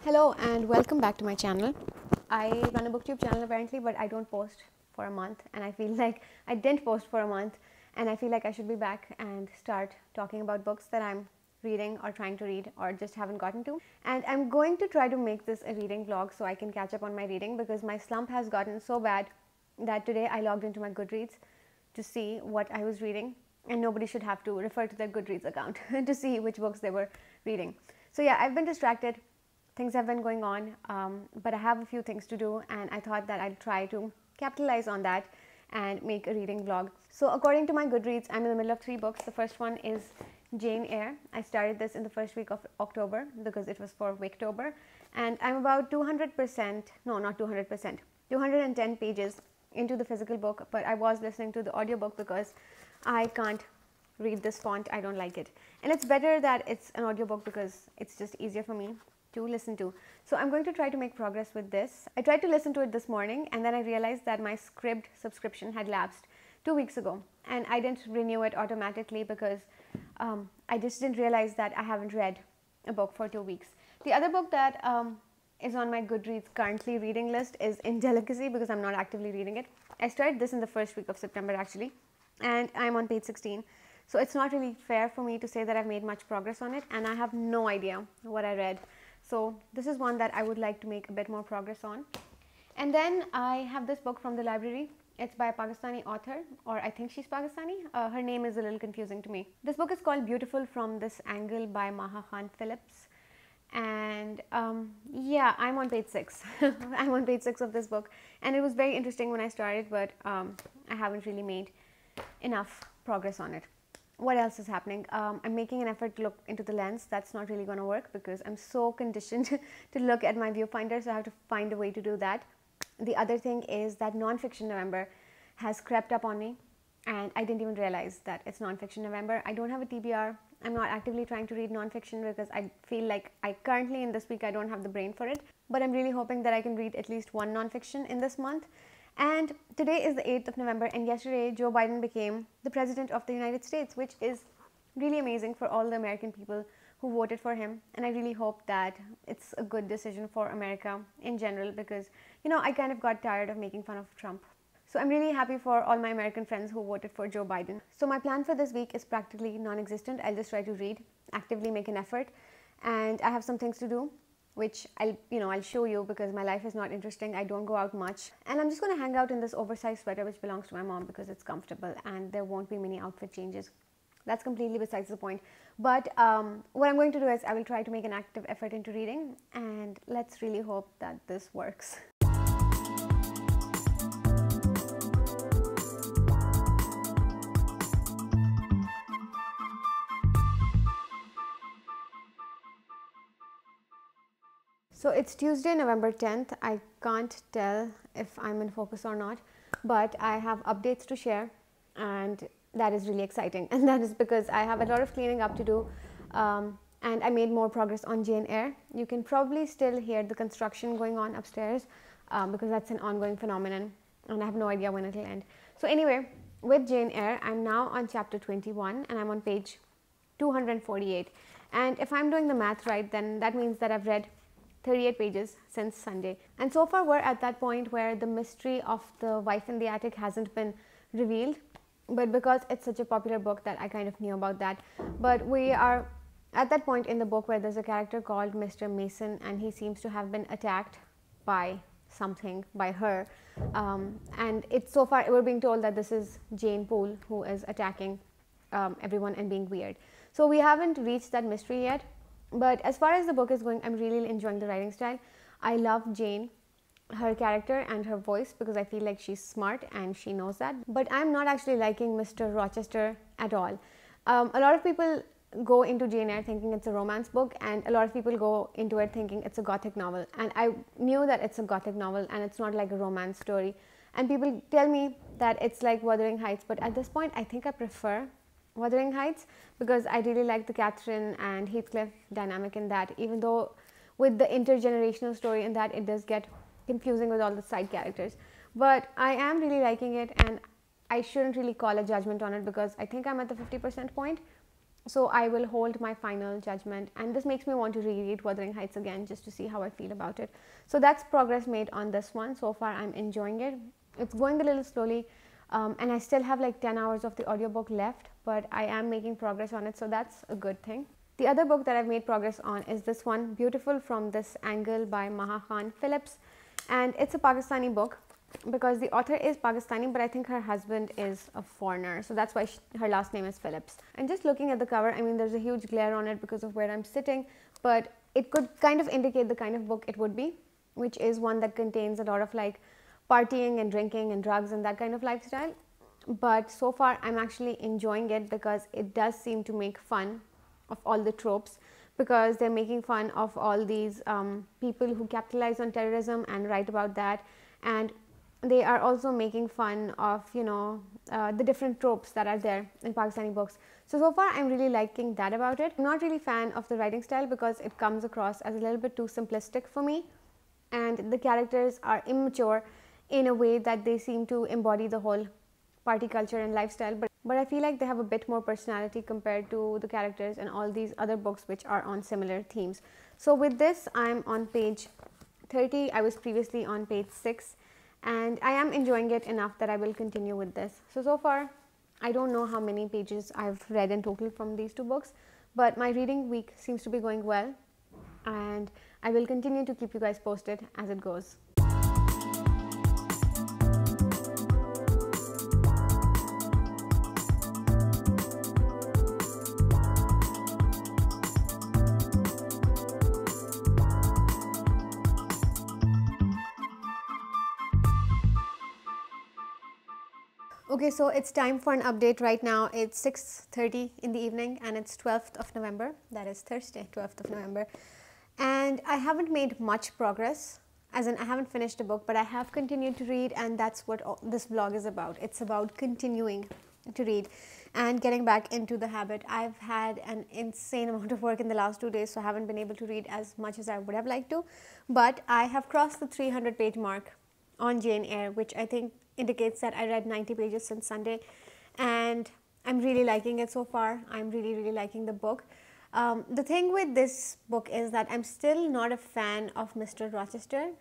Hello and welcome back to my channel. I run a booktube channel apparently, but I don't post for a month, and I feel like I didn't post for a month, and I feel like I should be back and start talking about books that I'm reading or trying to read or just haven't gotten to. And I'm going to try to make this a reading vlog so I can catch up on my reading, because my slump has gotten so bad that today I logged into my Goodreads to see what I was reading, and nobody should have to refer to their Goodreads account to see which books they were reading. So yeah, I've been distracted. Things have been going on, but I have a few things to do, and I thought that I'd try to capitalize on that and make a reading vlog. So according to my Goodreads, I'm in the middle of 3 books. The first one is Jane Eyre. I started this in the first week of October because it was for Wicktober, and I'm about 200%, no, not 200%, 210 pages into the physical book, but I was listening to the audiobook because I can't read this font. I don't like it, and it's better that it's an audiobook because it's just easier for me to listen to. So I'm going to try to make progress with this. I tried to listen to it this morning, and then I realized that my Scribd subscription had lapsed 2 weeks ago, and I didn't renew it automatically because I just didn't realize that I haven't read a book for 2 weeks. The other book that is on my Goodreads currently reading list is Indelicacy, because I'm not actively reading it. I started this in the first week of September actually, and I'm on page 16. So it's not really fair for me to say that I've made much progress on it, and I have no idea what I read. So this is one that I would like to make a bit more progress on. And then I have this book from the library. It's by a Pakistani author, or I think she's Pakistani. Her name is a little confusing to me. This book is called Beautiful from This Angle by Maha Khan Phillips. And yeah, I'm on page 6. I'm on page 6 of this book, and it was very interesting when I started, but I haven't really made enough progress on it. What else is happening? I'm making an effort to look into the lens. That's not really going to work because I'm so conditioned to look at my viewfinder, so I have to find a way to do that. The other thing is that Nonfiction November has crept up on me, and I didn't even realize that it's Nonfiction November. I don't have a TBR. I'm not actively trying to read nonfiction because I feel like I currently in this week I don't have the brain for it, but I'm really hoping that I can read at least one nonfiction in this month. And today is the 8th of November, and yesterday Joe Biden became the President of the United States, which is really amazing for all the American people who voted for him. And I really hope that it's a good decision for America in general, because, you know, I kind of got tired of making fun of Trump. So I'm really happy for all my American friends who voted for Joe Biden. So my plan for this week is practically non-existent. I'll just try to read, actively make an effort, and I have some things to do, which I'll show you because my life is not interesting. I don't go out much, and I'm just going to hang out in this oversized sweater which belongs to my mom because it's comfortable and there won't be many outfit changes. That's completely besides the point. But what I'm going to do is I will try to make an active effort into reading, and let's really hope that this works. So it's Tuesday, November 10th. I can't tell if I'm in focus or not, but I have updates to share, and that is really exciting. And that is because I have a lot of cleaning up to do, and I made more progress on Jane Eyre. You can probably still hear the construction going on upstairs because that's an ongoing phenomenon, and I have no idea when it'll end. So anyway, with Jane Eyre, I'm now on chapter 21, and I'm on page 248. And if I'm doing the math right, then that means that I've read 38 pages since Sunday, and so far we're at that point where the mystery of the wife in the attic hasn't been revealed, but because it's such a popular book that I kind of knew about that. But we are at that point in the book where there's a character called Mr. Mason, and he seems to have been attacked by something, by her, and it's so far we're being told that this is Jane Poole who is attacking everyone and being weird. So we haven't reached that mystery yet. But as far as the book is going, I'm really enjoying the writing style. I love Jane, her character and her voice, because I feel like she's smart and she knows that. But I'm not actually liking Mr. Rochester at all. A lot of people go into Jane Eyre thinking it's a romance book, and a lot of people go into it thinking it's a gothic novel. And I knew that it's a gothic novel and it's not like a romance story. And people tell me that it's like Wuthering Heights, but at this point I think I prefer Wuthering Heights because I really like the Catherine and Heathcliff dynamic in that, even though with the intergenerational story in that it does get confusing with all the side characters. But I am really liking it, and I shouldn't really call a judgment on it because I think I'm at the 50% point. So I will hold my final judgment, and this makes me want to reread Wuthering Heights again just to see how I feel about it. So that's progress made on this one. So far I'm enjoying it. It's going a little slowly, and I still have like 10 hours of the audiobook left, but I am making progress on it, so that's a good thing. The other book that I've made progress on is this one, Beautiful from This Angle by Maha Khan Phillips, and it's a Pakistani book because the author is Pakistani, but I think her husband is a foreigner, so that's why her last name is Phillips. And just looking at the cover, I mean, there's a huge glare on it because of where I'm sitting, but it could kind of indicate the kind of book it would be, which is one that contains a lot of like partying and drinking and drugs and that kind of lifestyle. But so far I'm actually enjoying it because it does seem to make fun of all the tropes, because they're making fun of all these people who capitalize on terrorism and write about that, and they are also making fun of, you know, the different tropes that are there in Pakistani books. So far I'm really liking that about it. I'm not really a fan of the writing style because it comes across as a little bit too simplistic for me, and the characters are immature in a way that they seem to embody the whole party culture and lifestyle, but I feel like they have a bit more personality compared to the characters in all these other books which are on similar themes. So with this, I'm on page 30. I was previously on page 6, and I am enjoying it enough that I will continue with this. So far I don't know how many pages I've read in total from these two books, but my reading week seems to be going well, and I will continue to keep you guys posted as it goes. Okay, so it's time for an update right now. It's 6:30 in the evening and it's 12th of November. That is Thursday, 12th of November. And I haven't made much progress, as in I haven't finished a book, but I have continued to read, and that's what this vlog is about. It's about continuing to read and getting back into the habit. I've had an insane amount of work in the last 2 days, so I haven't been able to read as much as I would have liked to, but I have crossed the 300-page mark on Jane Eyre, which I think indicates that I read 90 pages since Sunday, and I'm really liking it so far. I'm really liking the book. The thing with this book is that I'm still not a fan of Mr. Rochester,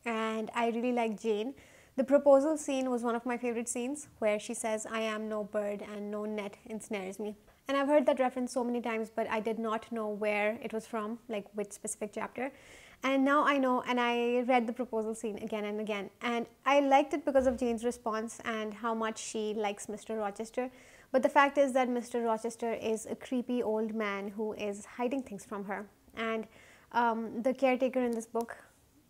and I really like Jane. The proposal scene was one of my favorite scenes, where she says, "I am no bird and no net ensnares me." And I've heard that reference so many times, but I did not know where it was from, like which specific chapter. And now I know, and I read the proposal scene again and again, and I liked it because of Jane's response and how much she likes Mr. Rochester. But the fact is that Mr. Rochester is a creepy old man who is hiding things from her. And the caretaker in this book,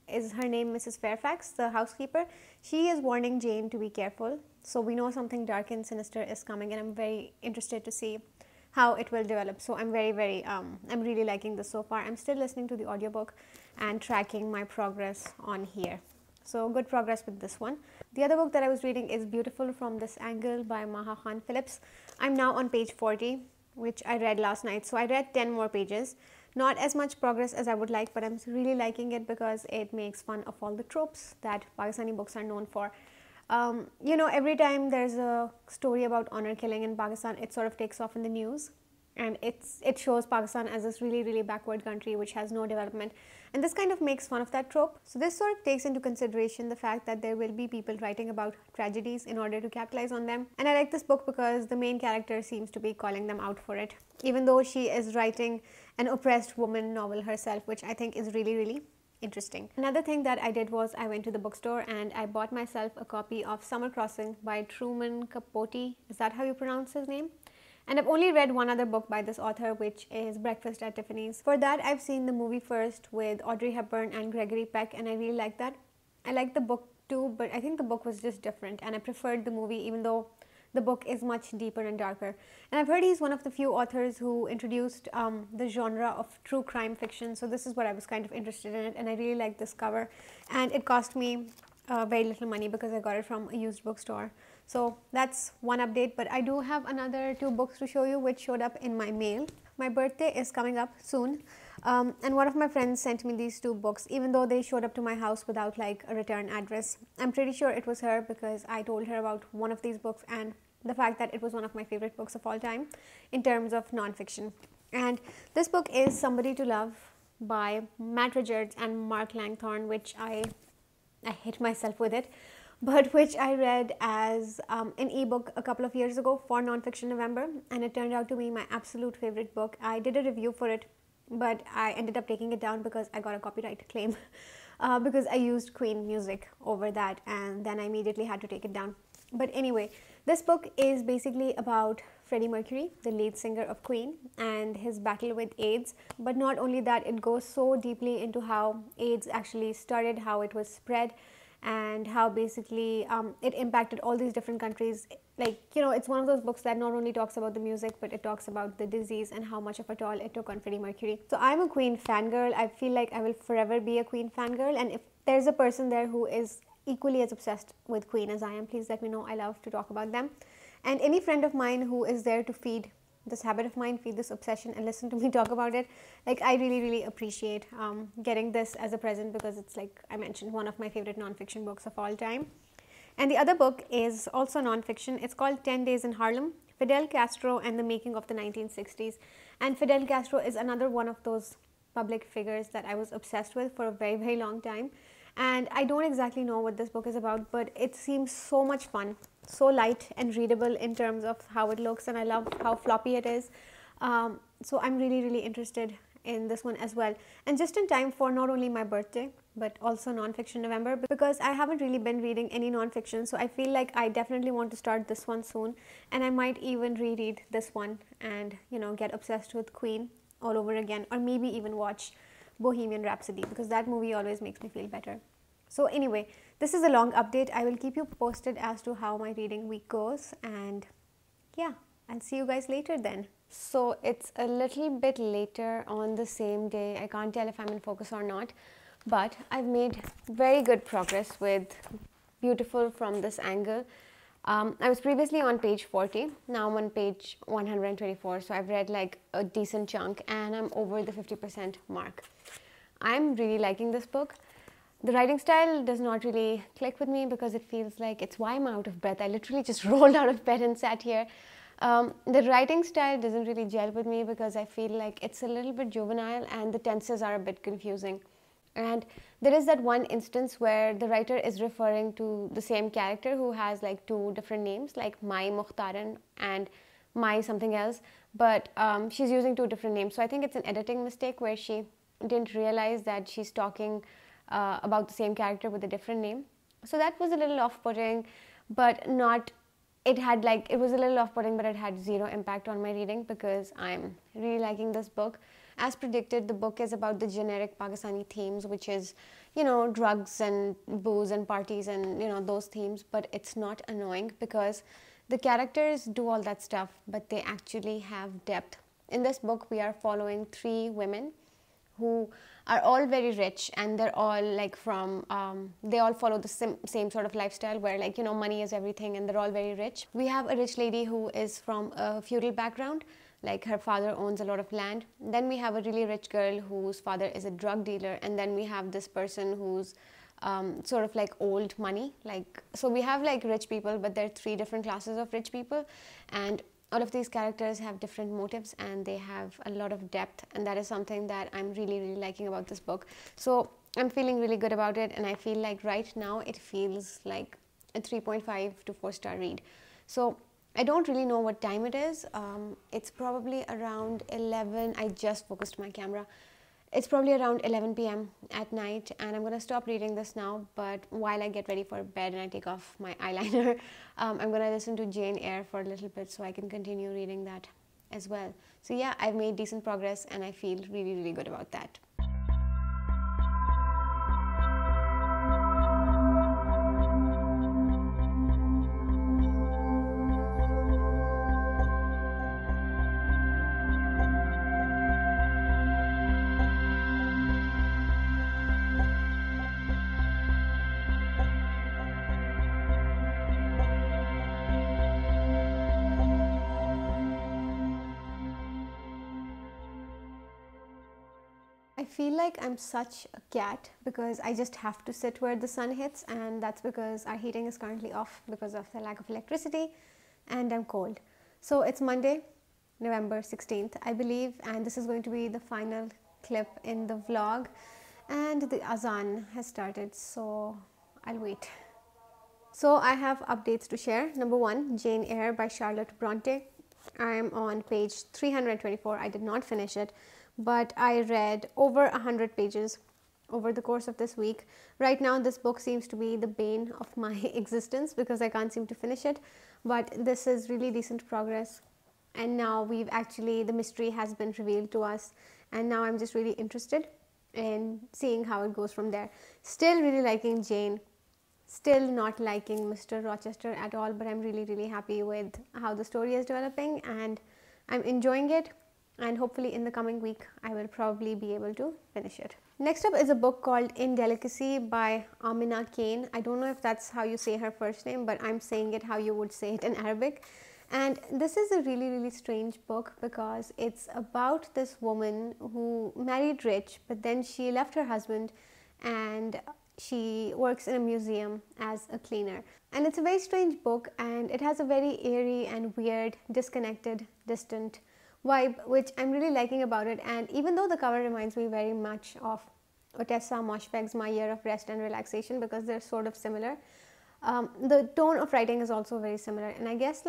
is her name Mrs. Fairfax, the housekeeper. She is warning Jane to be careful. So we know something dark and sinister is coming, and I'm very interested to see how it will develop. So I'm I'm really liking this so far. I'm still listening to the audiobook and tracking my progress on here. So good progress with this one. The other book that I was reading is Beautiful from This Angle by Maha Khan Phillips. I'm now on page 40, which I read last night. So I read 10 more pages. Not as much progress as I would like, but I'm really liking it because it makes fun of all the tropes that Pakistani books are known for. You know, every time there's a story about honor killing in Pakistan, it sort of takes off in the news, and it shows Pakistan as this really backward country which has no development, and this kind of makes fun of that trope. So this sort of takes into consideration the fact that there will be people writing about tragedies in order to capitalize on them. And I like this book because the main character seems to be calling them out for it, even though she is writing an oppressed woman novel herself, which I think is really interesting. Another thing that I did was I went to the bookstore and I bought myself a copy of Summer Crossing by Truman Capote. Is that how you pronounce his name? And I've only read one other book by this author, which is Breakfast at Tiffany's. For that, I've seen the movie first with Audrey Hepburn and Gregory Peck, and I really liked that. I liked the book too, but I think the book was just different, and I preferred the movie, even though the book is much deeper and darker. And I've heard he's one of the few authors who introduced the genre of true crime fiction, so this is what I was kind of interested in it, and I really liked this cover. And it cost me very little money because I got it from a used bookstore. So that's one update, but I do have another 2 books to show you which showed up in my mail. My birthday is coming up soon, and one of my friends sent me these 2 books, even though they showed up to my house without like a return address. I'm pretty sure it was her because I told her about one of these books and the fact that it was one of my favorite books of all time in terms of nonfiction. And this book is Somebody to Love by Matt Richards and Mark Langthorne, which I hit myself with it, but which I read as an ebook a couple of years ago for Nonfiction November, and it turned out to be my absolute favorite book. I did a review for it, but I ended up taking it down because I got a copyright claim because I used Queen music over that, and then I immediately had to take it down. But anyway, this book is basically about Freddie Mercury, the lead singer of Queen, and his battle with AIDS. But not only that, it goes so deeply into how AIDS actually started, how it was spread, and how basically it impacted all these different countries. Like, you know, it's one of those books that not only talks about the music, but it talks about the disease and how much of a toll it took on Freddie Mercury. So I'm a Queen fangirl. I feel like I will forever be a Queen fangirl, and if there's a person there who is equally as obsessed with Queen as I am, please let me know. I love to talk about them. And any friend of mine who is there to feed this habit of mine, feed this obsession, and listen to me talk about it, like, I really, really appreciate getting this as a present, because it's, like I mentioned, one of my favorite nonfiction books of all time. And the other book is also nonfiction. It's called 10 Days in Harlem, Fidel Castro and the Making of the 1960s. And Fidel Castro is another one of those public figures that I was obsessed with for a very, very long time. And I don't exactly know what this book is about, but it seems so much fun, so light and readable in terms of how it looks, and I love how floppy it is. So I'm really, really interested in this one as well. And just in time for not only my birthday, but also Nonfiction November, because I haven't really been reading any nonfiction, so I feel like I definitely want to start this one soon, and I might even reread this one and, you know, get obsessed with Queen all over again, or maybe even watch Bohemian Rhapsody, because that movie always makes me feel better. So anyway, this is a long update. I will keep you posted as to how my reading week goes, and yeah, I'll see you guys later then. So it's a little bit later on the same day. I can't tell if I'm in focus or not, but I've made very good progress with Beautiful from this angle. I was previously on page 40, now I'm on page 124, so I've read like a decent chunk and I'm over the 50% mark. I'm really liking this book. The writing style does not really click with me because it feels like it's why I'm out of breath. I literally just rolled out of bed and sat here. The writing style doesn't really gel with me because I feel like it's a little bit juvenile and the tenses are a bit confusing. And there is that one instance where the writer is referring to the same character who has like two different names, like Mai Mukhtaran and Mai something else, but she's using two different names. So I think it's an editing mistake where she didn't realize that she's talking about the same character with a different name. So that was a little off-putting, but not, it was a little off-putting, but it had zero impact on my reading because I'm really liking this book. As predicted, the book is about the generic Pakistani themes, which is, you know, drugs and booze and parties and, you know, those themes, but it's not annoying because the characters do all that stuff, but they actually have depth. In this book, we are following three women who are all very rich, and they're all like from, they all follow the same sort of lifestyle where, like, you know, money is everything, and they're all very rich. We have a rich lady who is from a feudal background, like her father owns a lot of land. Then we have a really rich girl whose father is a drug dealer, and then we have this person who's sort of like old money. Like, so we have like rich people, but there are three different classes of rich people, and all of these characters have different motives and they have a lot of depth, and that is something that I'm really, really liking about this book. So I'm feeling really good about it, and I feel like right now it feels like a 3.5 to 4-star read. So I don't really know what time it is. It's probably around 11. I just focused my camera. It's probably around 11 p.m. at night, and I'm going to stop reading this now, but while I get ready for bed and I take off my eyeliner, I'm going to listen to Jane Eyre for a little bit so I can continue reading that as well. So yeah, I've made decent progress and I feel really, really good about that. I feel like I'm such a cat because I just have to sit where the sun hits, and that's because our heating is currently off because of the lack of electricity. and I'm cold. So it's Monday, November 16th, I believe, and this is going to be the final clip in the vlog, and the azan has started, so I'll wait. So I have updates to share. Number one, Jane Eyre by Charlotte Bronte. I am on page 324. I did not finish it, but I read over 100 pages over the course of this week. Right now, this book seems to be the bane of my existence because I can't seem to finish it, but this is really decent progress. And now the mystery has been revealed to us, and now I'm just really interested in seeing how it goes from there. Still really liking Jane. Still not liking Mr. Rochester at all, but I'm really happy with how the story is developing, and I'm enjoying it, and hopefully in the coming week I will probably be able to finish it. Next up is a book called Indelicacy by Amina Kane. I don't know if that's how you say her first name, but I'm saying it how you would say it in Arabic. And this is a really strange book because it's about this woman who married rich, but then she left her husband and she works in a museum as a cleaner. And it's a very strange book, and it has a very eerie and weird, disconnected, distant vibe, which I'm really liking about it. And even though the cover reminds me very much of Ottessa Moshfegh's My Year of Rest and Relaxation, because they're sort of similar, the tone of writing is also very similar. And I guess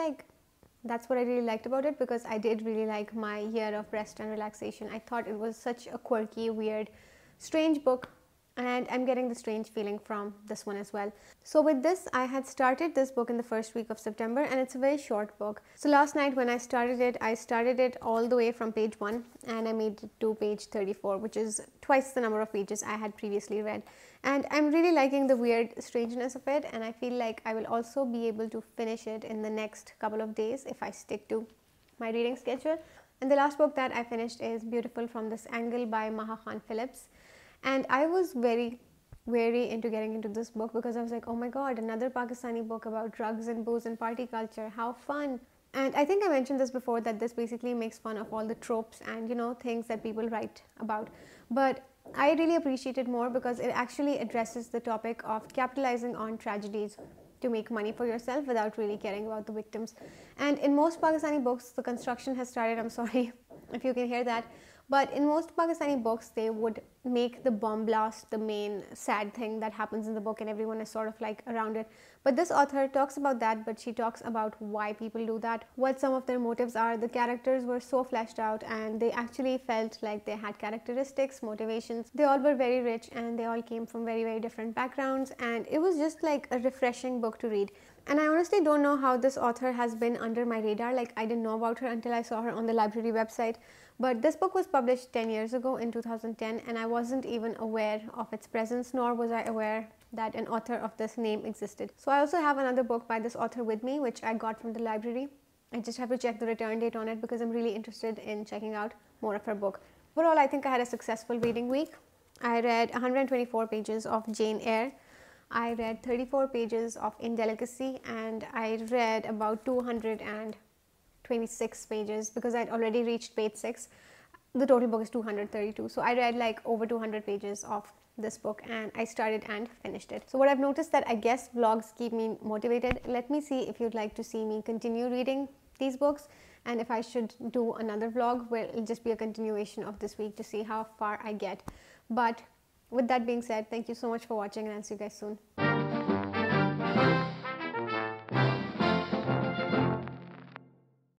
that's what I really liked about it, because I did really like My Year of Rest and Relaxation. I thought it was such a quirky, weird, strange book, and I'm getting the strange feeling from this one as well. So with this, I had started this book in the first week of September, and it's a very short book. So last night when I started it all the way from page 1, and I made it to page 34, which is twice the number of pages I had previously read. And I'm really liking the weird strangeness of it, and I feel like I will also be able to finish it in the next couple of days if I stick to my reading schedule. And the last book that I finished is Beautiful from This Angle by Maha Khan Phillips. And I was very into getting into this book because I was like, oh my god, another Pakistani book about drugs and booze and party culture, how fun. And I think I mentioned this before, that this basically makes fun of all the tropes and things that people write about. But I really appreciate it more because it actually addresses the topic of capitalizing on tragedies to make money for yourself without really caring about the victims. And in most Pakistani books, the construction has started, I'm sorry if you can hear that, but in most Pakistani books, they would make the bomb blast the main sad thing that happens in the book, and everyone is sort of like around it. But this author talks about that, but she talks about why people do that, what some of their motives are. The characters were so fleshed out, and they actually felt like they had characteristics, motivations. They all were very rich, and they all came from very different backgrounds, and it was just like a refreshing book to read. And I honestly don't know how this author has been under my radar. Like, I didn't know about her until I saw her on the library website. But this book was published 10 years ago in 2010, and I wasn't even aware of its presence, nor was I aware that an author of this name existed. So I also have another book by this author with me, which I got from the library. I just have to check the return date on it because I'm really interested in checking out more of her book. Overall, I think I had a successful reading week. I read 124 pages of Jane Eyre. I read 34 pages of Indelicacy, and I read about 226 pages because I'd already reached page 6. The total book is 232. So I read like over 200 pages of this book, and I started and finished it. So what I've noticed that I guess vlogs keep me motivated. Let me see if you'd like to see me continue reading these books, and if I should do another vlog where it'll just be a continuation of this week to see how far I get. But with that being said, thank you so much for watching, and I'll see you guys soon.